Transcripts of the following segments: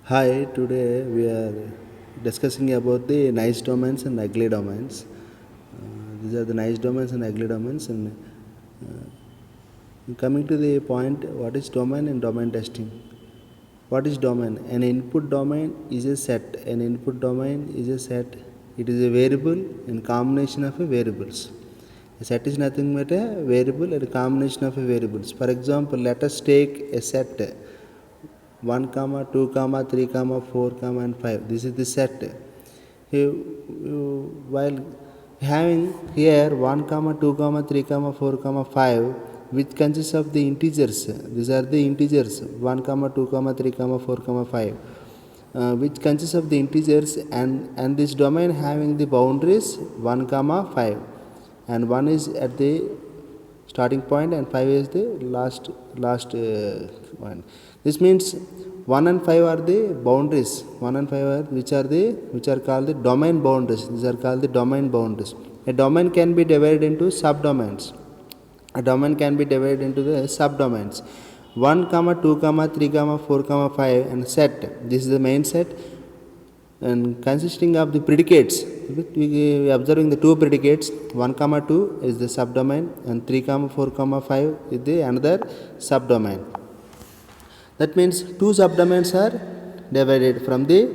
Hi, today we are discussing about the nice domains and ugly domains. These are the nice domains and ugly domains. And coming to the point, what is domain and domain testing? What is domain? An input domain is a set. An input domain is a set. It is a variable and combination of variables. A set is nothing but a variable and a combination of variables. For example, let us take a set 1 comma 2 comma 3 comma 4 comma and 5. This is the set. While having here 1 comma 2 comma 3 comma 4 comma 5, which consists of the integers. These are the integers 1 comma 2 comma 3 comma 4 comma 5, which consists of the integers, and this domain having the boundaries 1 comma 5, and 1 is at the starting point and 5 is the last one. This means 1 and 5 are the boundaries. 1 and 5 are which are called the domain boundaries. These are called the domain boundaries. A domain can be divided into subdomains. A domain can be divided into the subdomains. 1 comma 2 comma 3 comma 4 comma 5 and set. This is the main set, and consisting of the predicates. We observing the two predicates. 1 comma 2 is the subdomain and 3 comma 4 comma 5 is the another subdomain. That means two subdomains are divided from the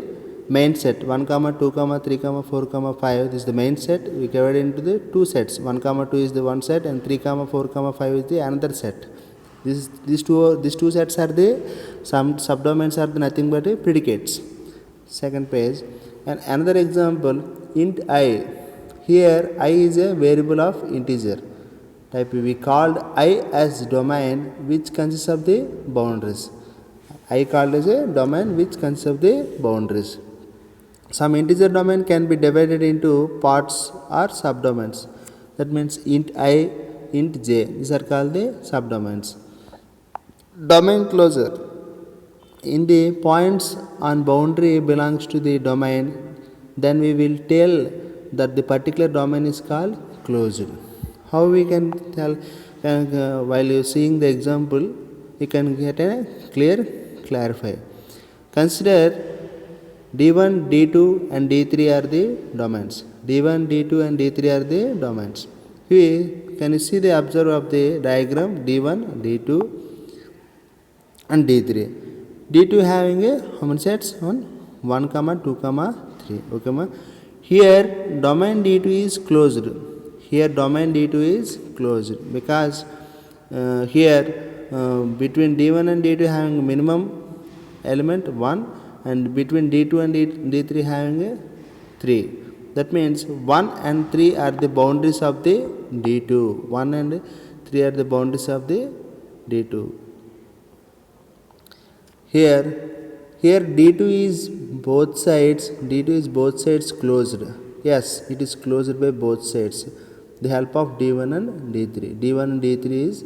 main set. 1 comma 2 comma 3 comma 4 comma 5, this is the main set. We divide into the two sets. 1 comma 2 is the one set and 3 comma 4 comma 5 is the another set. These two sets are the some subdomains are the nothing but predicates. Second page. And another example, int I. Here I is a variable of integer type. We called I as domain which consists of the boundaries. I called as a domain which consists of the boundaries. Some integer domain can be divided into parts or subdomains. That means int I, int j. These are called the subdomains. Domain closure. In the points on boundary belongs to the domain, then we will tell that the particular domain is called closed. How we can tell? While you seeing the example, you can get a clarify. Consider D1, D2 and D3 are the domains. D1, D2 and D3 are the domains. Here can you see the observe of the diagram D1, D2 and D3. D2 having a how many sets? 1 comma 2 comma 3. Okay, ma? Here domain D2 is closed. Here domain D2 is closed because here between D1 and D2 having minimum element 1, and between D2 and D3 having a 3. That means 1 and 3 are the boundaries of the D2. 1 and 3 are the boundaries of the D2. Here D2 is both sides closed. Yes, it is closed by both sides. The help of D1 and D3. D1 and D3 is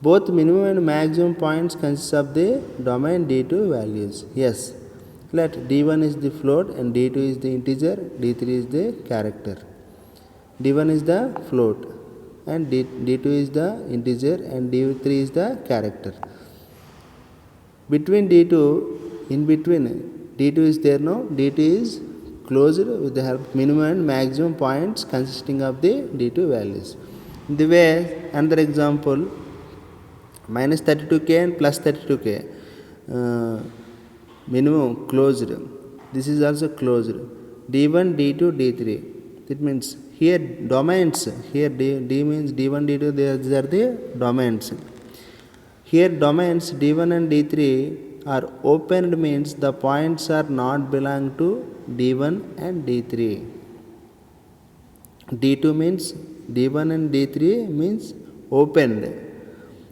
both minimum and maximum points consist of the domain D2 values. Yes, let D1 is the float and D2 is the integer, D3 is the character. D1 is the float and D2 is the integer and D3 is the character. Between D2, in between D2 is there, no? D2 is closed with the help of minimum and maximum points consisting of the D2 values. In the way, another example, minus 32k and plus 32k, minimum closed. This is also closed. D1, D2, D3. That means here domains, here D means D1, D2, these are the domains. Here domains D1 and D3 are opened means the points are not belong to D1 and D3. D2 means D1 and D3 means opened,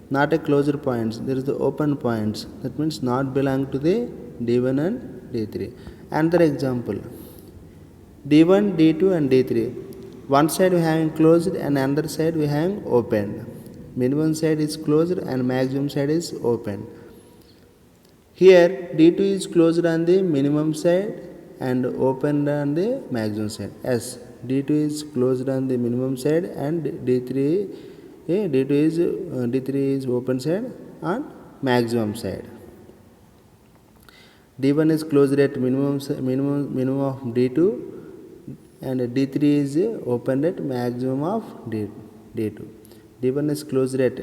not a closed points. There is the open points. That means not belong to the D1 and D3. Another example, D1, D2 and D3. One side we have closed and another side we have opened. Minimum side is closed and maximum side is open. Here D2 is closed on the minimum side and opened on the maximum side. Yes, D2 is closed on the minimum side and D3 is open side on maximum side. D1 is closed at minimum of D2, and D3 is opened at maximum of D2. D1 is closed at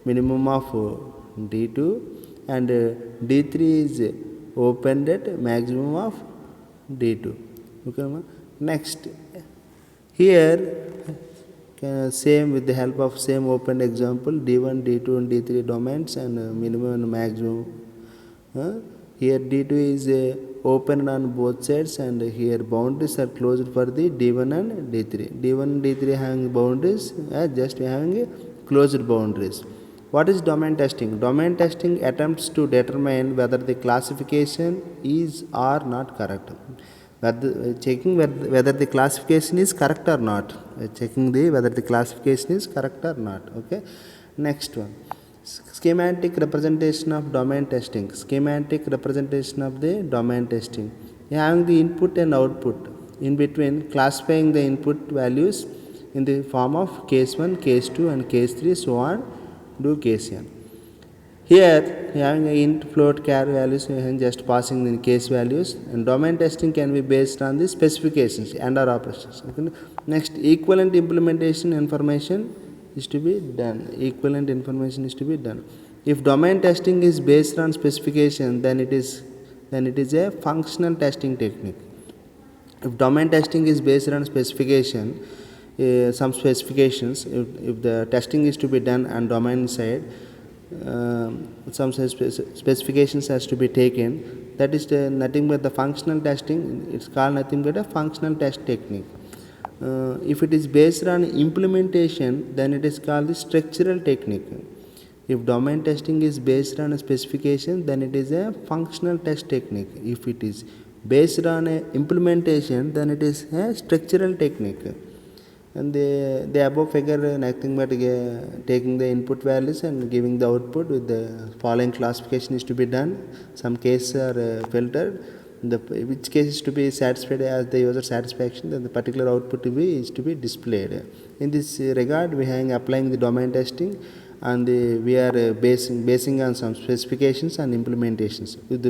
minimum of D2, and D3 is opened at maximum of D2. Okay. Next, here same with the help of same opened example, D1, D2 and D3 domains and minimum and maximum. Here D2 is open on both sides, and here boundaries are closed for the D1 and D3. D1 and D3 having boundaries, just having closed boundaries. What is domain testing? Domain testing attempts to determine whether the classification is or not correct. Checking whether the classification is correct or not. Whether the classification is correct or not. Okay. Next one. Schematic representation of domain testing. Schematic representation of the domain testing. Having the input and output. In between, classifying the input values in the form of case 1, case 2 and case 3, so on, do case n. Here, having a int, float, char values, and just passing the case values, and domain testing can be based on the specifications and or operations. Okay. Next, equivalent implementation information is to be done. Equivalent information is to be done. If domain testing is based on specification, then it is a functional testing technique. If domain testing is based on specification, some specifications, if the testing is to be done on domain side, some specifications has to be taken, that is nothing but the functional testing. It's called nothing but a functional test technique. If it is based on implementation, then it is called the structural technique. If domain testing is based on a specification, then it is a functional test technique. If it is based on a implementation, then it is a structural technique. And the above figure nothing but taking the input values and giving the output with the following classification is to be done. Some cases are filtered. Which case is to be satisfied as the user satisfaction, then the particular output is to be displayed. In this regard, we are applying the domain testing, and we are basing on some specifications and implementations. If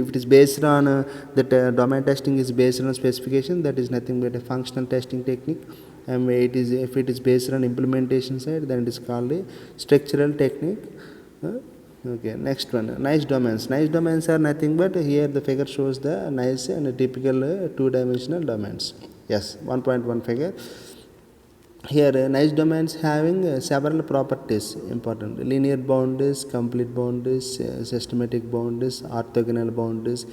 it is based on that domain testing is based on specification, that is nothing but a functional testing technique. And if it is based on implementation side, then it is called a structural technique. Okay, next one, nice domains. Nice domains are nothing but, here the figure shows the nice and typical two-dimensional domains. Yes, 1.1 figure. Here nice domains having several properties important: linear boundaries, complete boundaries, systematic boundaries, orthogonal boundaries,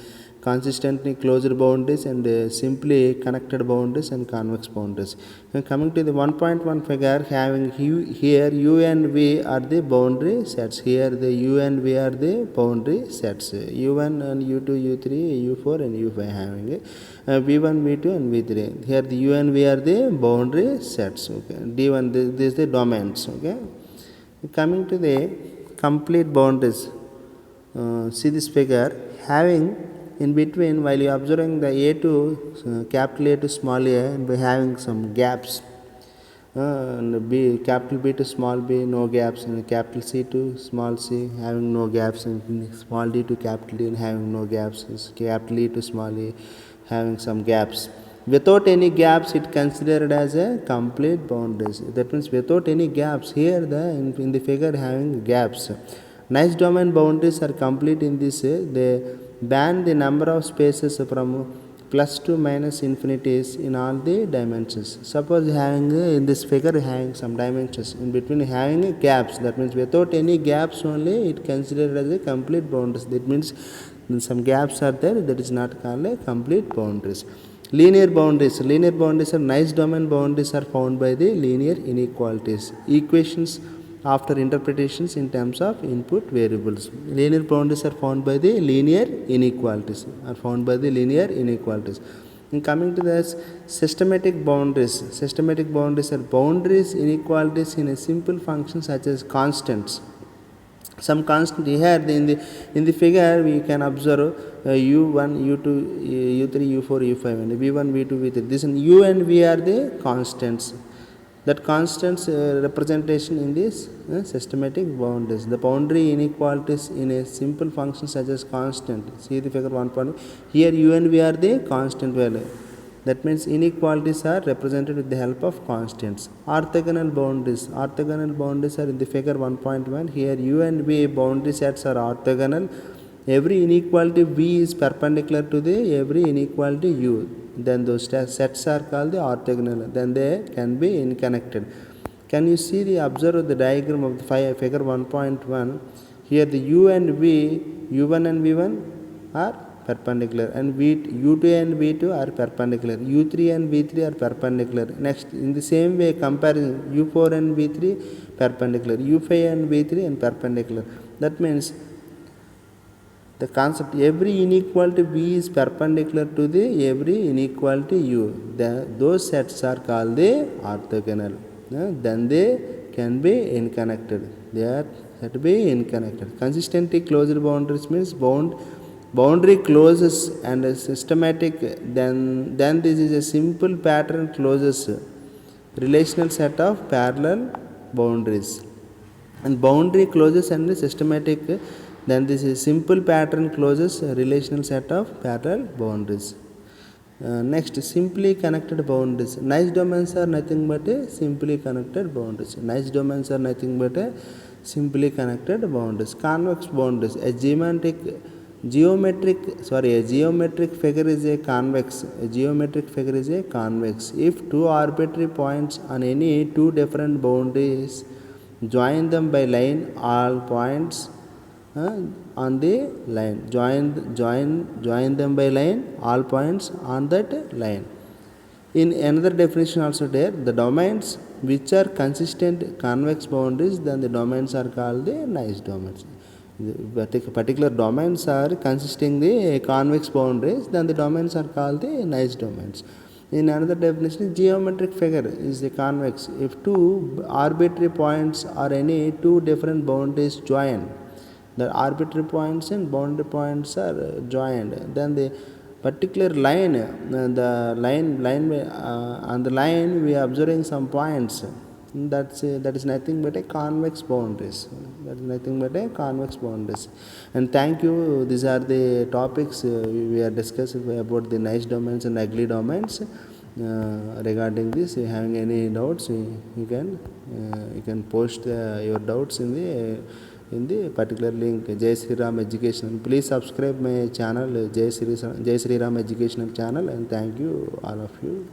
consistently closed boundaries, and simply connected boundaries and convex boundaries. And coming to the 1.1 figure, having here U and V are the boundary sets. Here the U and V are the boundary sets. U1 and U2, U3, U4 and U5 having V1, V2 and V3. Here the U and V are the boundary sets. Okay. D1, this is the domains. Okay. Coming to the complete boundaries. See this figure, having in between, while you are observing the A to capital A to small a, and by having some gaps, and B, capital B to small b, no gaps, and capital C to small c, having no gaps, and small d to capital D, and having no gaps, capital E to small e, having some gaps. Without any gaps, it considered as a complete boundaries. That means without any gaps. Here in the figure having gaps. Nice domain boundaries are complete in this. They ban the number of spaces from plus to minus infinities in all the dimensions. Suppose having in this figure having some dimensions, in between having gaps, that means without any gaps only it considered as a complete boundaries. That means some gaps are there, that is not called a complete boundaries. Linear boundaries. Linear boundaries are nice domain boundaries are found by the linear inequalities. Equations after interpretations in terms of input variables. Linear boundaries are found by the linear inequalities. And coming to this, systematic boundaries. Systematic boundaries are boundaries inequalities in a simple function such as constants. Some constant here in the figure we can observe u1, u2, u3, u4, u5, and v1, v2, v3. This U and V are the constants. that constants representation in this systematic boundaries. The boundary inequalities in a simple function such as constant. See the figure 1. Here u and v are the constant value. That means inequalities are represented with the help of constants. Orthogonal boundaries. Orthogonal boundaries are in the figure 1.1. Here u and v boundary sets are orthogonal. Every inequality v is perpendicular to the every inequality u. Then those sets are called the orthogonal. Then they can be connected. Can you see the observe the diagram of the figure 1.1? Here the u and v, u1 and v1 are perpendicular, and u2 and v2 are perpendicular, u3 and v3 are perpendicular. Next, in the same way, comparison u4 and v3 perpendicular, u5 and v3 and perpendicular. That means the concept every inequality v is perpendicular to the every inequality u. Those sets are called the orthogonal. Then they can be unconnected. They are said to be unconnected. Consistently closed boundaries means boundary closes and a systematic. Then this is a simple pattern closes relational set of parallel boundaries. And boundary closes and systematic. Then this is simple pattern closes a relational set of parallel boundaries. Next, simply connected boundaries. Nice domains are nothing but a simply connected boundaries. Nice domains are nothing but a simply connected boundaries. Convex boundaries. A geometric figure is a convex. A geometric figure is a convex. If two arbitrary points on any two different boundaries join them by line, all points on the line join them by line, all points on that line. In another definition also there, the domains which are consistent convex boundaries, then the domains are called the nice domains. Particular domains are consisting the convex boundaries, then the domains are called the nice domains. In another definition, geometric figure is the convex. If two arbitrary points or any two different boundaries join, the arbitrary points and boundary points are joined, then the particular line, on the line we are observing some points. That is nothing but a convex boundaries. And thank you. These are the topics we are discussing about the nice domains and ugly domains. Regarding this, if you having any doubts, you can post your doubts in the particular link, Jai Sri Ram Educational. Please subscribe my channel, Jai Sri Ram Educational channel, and thank you all of you.